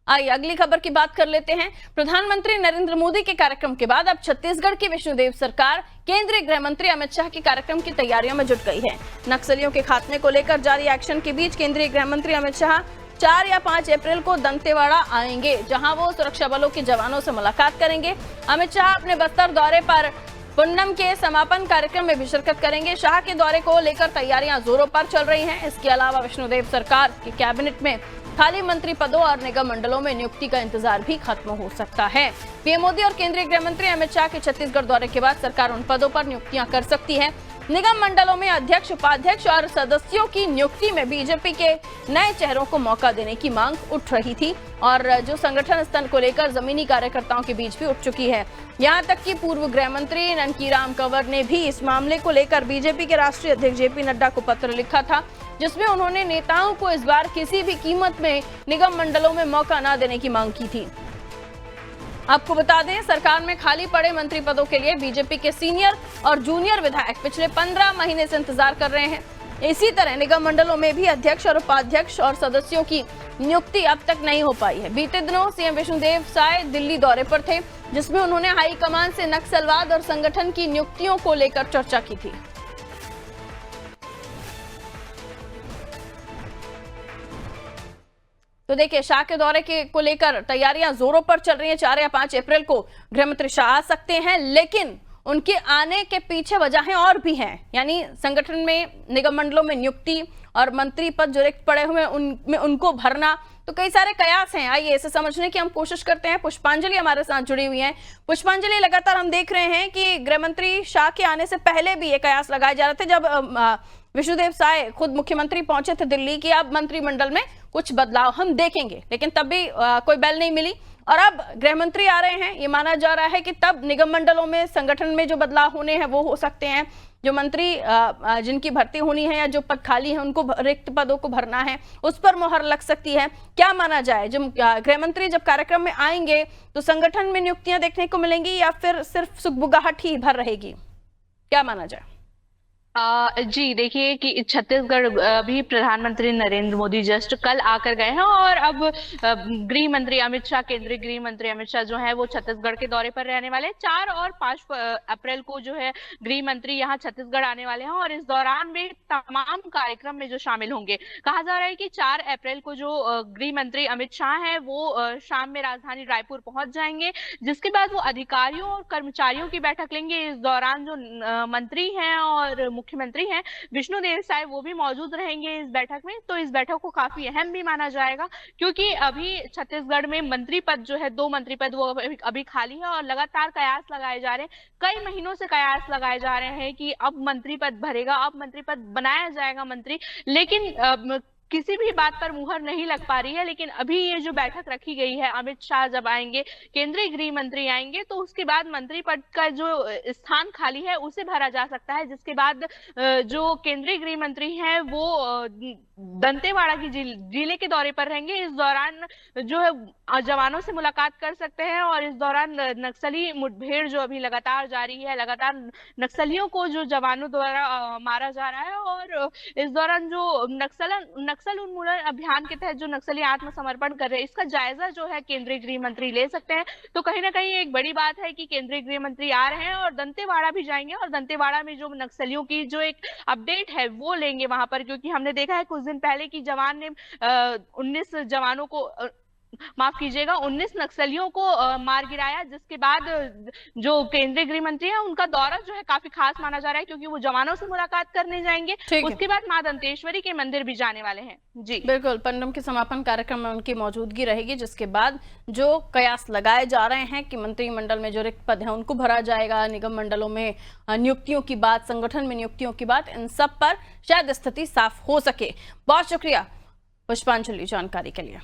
आइए अगली खबर की बात कर लेते हैं। प्रधानमंत्री नरेंद्र मोदी के कार्यक्रम के बाद अब छत्तीसगढ़ की विष्णुदेव सरकार केंद्रीय गृह मंत्री अमित शाह के कार्यक्रम की तैयारियों में जुट गई है। नक्सलियों के खात्मे को लेकर जारी एक्शन के बीच केंद्रीय गृह मंत्री अमित शाह 4 या 5 अप्रैल को दंतेवाड़ा आएंगे, जहां वो सुरक्षा बलों के जवानों से मुलाकात करेंगे। अमित शाह अपने बस्तर दौरे पर पुन्नम के समापन कार्यक्रम में भी शिरकत करेंगे। शाह के दौरे को लेकर तैयारियां जोरों पर चल रही हैं। इसके अलावा विष्णुदेव सरकार के कैबिनेट में खाली मंत्री पदों और निगम मंडलों में नियुक्ति का इंतजार भी खत्म हो सकता है। पीएम मोदी और केंद्रीय गृह मंत्री अमित शाह के छत्तीसगढ़ दौरे के बाद सरकार उन पदों पर नियुक्तियां कर सकती है। निगम मंडलों में अध्यक्ष, उपाध्यक्ष और सदस्यों की नियुक्ति में बीजेपी के नए चेहरों को मौका देने की मांग उठ रही थी और जो संगठन स्तर को लेकर जमीनी कार्यकर्ताओं के बीच भी उठ चुकी है। यहां तक कि पूर्व गृह मंत्री ननकीराम कंवर ने भी इस मामले को लेकर बीजेपी के राष्ट्रीय अध्यक्ष जेपी नड्डा को पत्र लिखा था, जिसमें उन्होंने नेताओं को इस बार किसी भी कीमत में निगम मंडलों में मौका न देने की मांग की थी। आपको बता दें, सरकार में खाली पड़े मंत्री पदों के लिए बीजेपी के सीनियर और जूनियर विधायक पिछले 15 महीने से इंतजार कर रहे हैं। इसी तरह निगम मंडलों में भी अध्यक्ष और उपाध्यक्ष और सदस्यों की नियुक्ति अब तक नहीं हो पाई है। बीते दिनों सीएम विष्णुदेव साय दिल्ली दौरे पर थे, जिसमें उन्होंने हाईकमान से नक्सलवाद और संगठन की नियुक्तियों को लेकर चर्चा की थी। तो देखिए, शाह के दौरे को लेकर तैयारियां जोरों पर चल रही हैं। 4 या 5 अप्रैल को गृहमंत्री शाह आ सकते हैं, लेकिन उनके आने के पीछे वजहें और भी हैं। यानी संगठन में निगम मंडलों में नियुक्ति और मंत्री पद जो रिक्त पड़े हुए उनमें उनको भरना, तो कई सारे कयास हैं। आइए इसे समझने की हम कोशिश करते हैं। पुष्पांजलि हमारे साथ जुड़ी हुई हैं। पुष्पांजलि, लगातार हम देख रहे हैं कि गृह मंत्री शाह के आने से पहले भी ये कयास लगाए जा रहे थे, जब विष्णुदेव साय खुद मुख्यमंत्री पहुंचे थे दिल्ली, कि अब मंत्रिमंडल में कुछ बदलाव हम देखेंगे, लेकिन तब भी कोई बेल नहीं मिली। और अब गृह मंत्री आ रहे हैं, ये माना जा रहा है कि तब निगम मंडलों में, संगठन में जो बदलाव होने हैं वो हो सकते हैं। जो मंत्री जिनकी भर्ती होनी है या जो पद खाली है, उनको रिक्त पदों को भरना है, उस पर मोहर लग सकती है। क्या माना जाए, जब गृह मंत्री जब कार्यक्रम में आएंगे तो संगठन में नियुक्तियां देखने को मिलेंगी या फिर सिर्फ सुगबुगाहट ही भर रहेगी? क्या माना जाए? जी देखिए कि छत्तीसगढ़ भी प्रधानमंत्री नरेंद्र मोदी जस्ट कल आकर गए हैं और अब गृह मंत्री अमित शाह, केंद्रीय गृह मंत्री अमित शाह जो है वो छत्तीसगढ़ के दौरे पर रहने वाले हैं। 4 और 5 अप्रैल को जो है गृह मंत्री यहाँ छत्तीसगढ़ आने वाले हैं और इस दौरान में तमाम कार्यक्रम में जो शामिल होंगे। कहा जा रहा है कि 4 अप्रैल को जो गृह मंत्री अमित शाह है वो शाम में राजधानी रायपुर पहुंच जाएंगे, जिसके बाद वो अधिकारियों और कर्मचारियों की बैठक लेंगे। इस दौरान जो मंत्री हैं और मुख्यमंत्री हैं विष्णुदेव साय, वो भी मौजूद रहेंगे इस बैठक में। तो इस बैठक को काफी अहम भी माना जाएगा, क्योंकि अभी छत्तीसगढ़ में मंत्री पद जो है, 2 मंत्री पद वो अभी खाली है और लगातार कयास लगाए जा रहे हैं। कई महीनों से कयास लगाए जा रहे हैं कि अब मंत्री पद भरेगा, अब मंत्री पद बनाया जाएगा मंत्री, लेकिन किसी भी बात पर मुहर नहीं लग पा रही है। लेकिन अभी ये जो बैठक रखी गई है, अमित शाह जब आएंगे, केंद्रीय गृह मंत्री आएंगे, तो उसके बाद मंत्री पद का जो स्थान खाली है उसे भरा जा सकता है, जिसके बाद जो केंद्रीय गृह मंत्री हैं वो दंतेवाड़ा की जिले के दौरे पर रहेंगे। इस दौरान जो है जवानों से मुलाकात कर सकते हैं और इस दौरान नक्सली मुठभेड़ जो अभी लगातार जारी है, लगातार नक्सलियों को जो जवानों द्वारा मारा जा रहा है, और इस दौरान जो नक्सल उन्मूलन अभियान के तहत जो नक्सली आत्मसमर्पण कर रहे हैं, इसका जायजा जो है केंद्रीय गृह मंत्री ले सकते हैं। तो कहीं ना कहीं एक बड़ी बात है कि केंद्रीय गृह मंत्री आ रहे हैं और दंतेवाड़ा भी जाएंगे और दंतेवाड़ा में जो नक्सलियों की जो एक अपडेट है वो लेंगे वहां पर, क्योंकि हमने देखा है कुछ दिन पहले की जवान ने 19 जवानों को माफ कीजिएगा 19 नक्सलियों को मार गिराया, जिसके बाद जो केंद्रीय गृह मंत्री है उनका दौरा जो है काफी खास माना जा रहा है, क्योंकि वो जवानों से मुलाकात करने जाएंगे, उसके बाद मां दंतेश्वरी के मंदिर भी जाने वाले हैं। जी बिल्कुल, पन्नम के समापन कार्यक्रम में उनकी मौजूदगी रहेगी, जिसके बाद जो कयास लगाए जा रहे हैं कि मंत्रिमंडल में जो रिक्त पद हैं उनको भरा जाएगा, निगम मंडलों में नियुक्तियों की बात, संगठन में नियुक्तियों की बात, इन सब पर शायद स्थिति साफ हो सके। बहुत शुक्रिया पुष्पांजलि जानकारी के लिए।